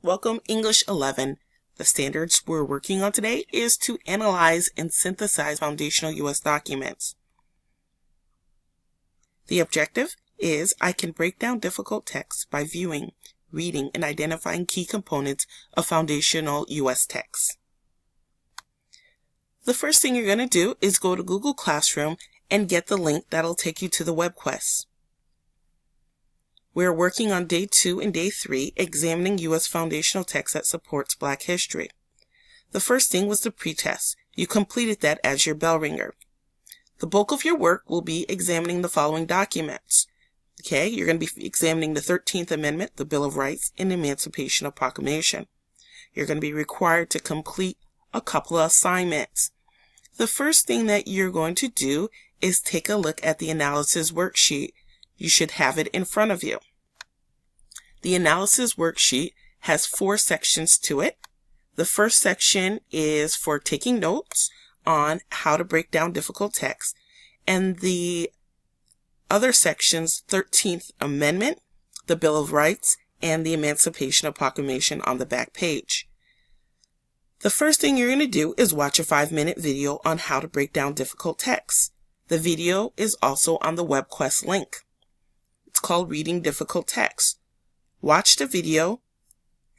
welcome English 11. The standards we're working on today is to analyze and synthesize foundational U.S. documents. The objective is I can break down difficult text by viewing, reading, and identifying key components of foundational U.S. text. The first thing you're going to do is go to Google Classroom and get the link that'll take you to the web quest. We're working on Day 2 and Day 3, examining U.S. foundational text that supports Black history. The first thing was the pretest. You completed that as your bell ringer. The bulk of your work will be examining the following documents. Okay, you're going to be examining the 13th Amendment, the Bill of Rights, and Emancipation Proclamation. You're going to be required to complete a couple of assignments. The first thing that you're going to do is take a look at the analysis worksheet. You should have it in front of you. The analysis worksheet has 4 sections to it. The first section is for taking notes on how to break down difficult text, and the other sections, 13th Amendment, the Bill of Rights, and the Emancipation Proclamation on the back page. The first thing you're going to do is watch a 5-minute video on how to break down difficult text. The video is also on the WebQuest link. It's called Reading Difficult Text. Watch the video,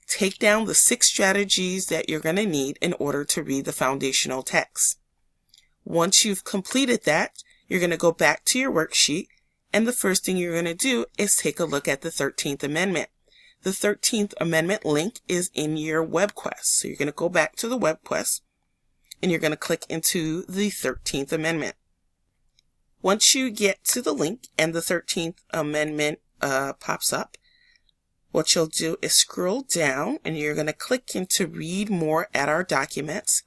take down the 6 strategies that you're going to need in order to read the foundational text. Once you've completed that, you're going to go back to your worksheet, and the first thing you're going to do is take a look at the 13th Amendment. The 13th Amendment link is in your WebQuest. So you're going to go back to the WebQuest, and you're going to click into the 13th Amendment. Once you get to the link and the 13th Amendment pops up, what you'll do is scroll down and you're going to click into read more at our documents.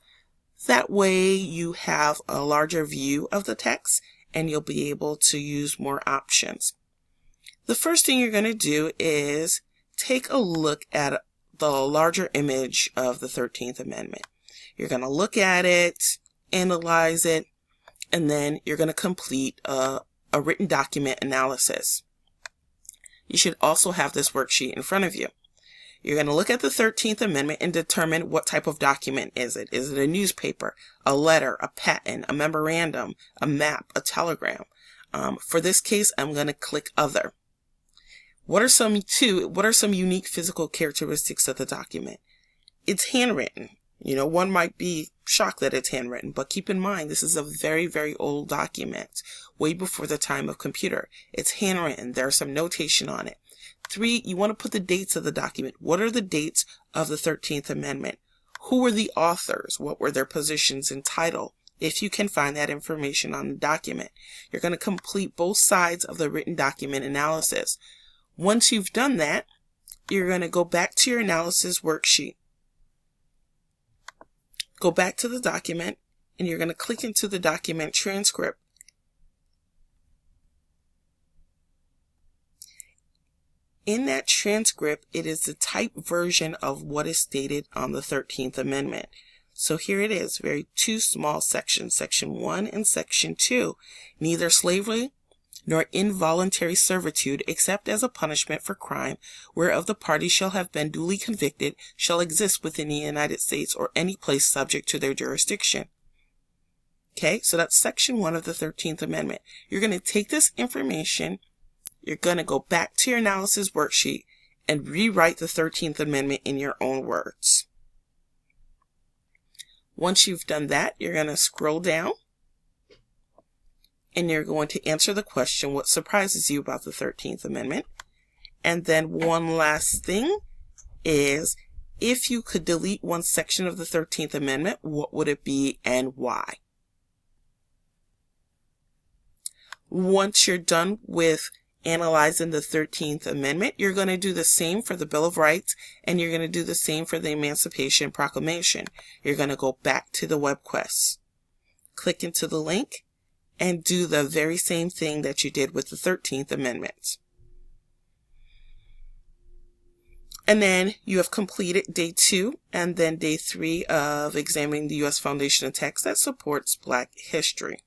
That way you have a larger view of the text and you'll be able to use more options. The first thing you're going to do is take a look at the larger image of the 13th Amendment. You're going to look at it, analyze it, and then you're going to complete a written document analysis. You should also have this worksheet in front of you. You're going to look at the 13th Amendment and determine what type of document is it. Is it a newspaper, a letter, a patent, a memorandum, a map, a telegram? For this case, I'm going to click Other. What are some unique physical characteristics of the document? It's handwritten. One might be shocked that it's handwritten, but keep in mind, this is a very, very old document, way before the time of computer. It's handwritten. There's some notation on it. 3, you want to put the dates of the document. What are the dates of the 13th Amendment? Who were the authors? What were their positions and title? If you can find that information on the document. You're going to complete both sides of the written document analysis. Once you've done that, you're going to go back to your analysis worksheet. Go back to the document, and you're going to click into the document transcript. In that transcript, it is the typed version of what is stated on the 13th Amendment. So here it is, 2 small sections, Section 1 and Section 2. Neither slavery nor involuntary servitude, except as a punishment for crime, whereof the party shall have been duly convicted, shall exist within the United States or any place subject to their jurisdiction. Okay, so that's Section 1 of the 13th Amendment. You're going to take this information, you're going to go back to your analysis worksheet and rewrite the 13th Amendment in your own words. Once you've done that, you're going to scroll down and you're going to answer the question, what surprises you about the 13th Amendment? And then one last thing is, if you could delete one section of the 13th Amendment, what would it be and why? Once you're done with analyzing the 13th Amendment, you're going to do the same for the Bill of Rights, and you're going to do the same for the Emancipation Proclamation. You're going to go back to the WebQuest, click into the link, and do the very same thing that you did with the 13th Amendment. And then you have completed Day 2 and then Day 3 of examining the U.S. foundational text that supports Black history.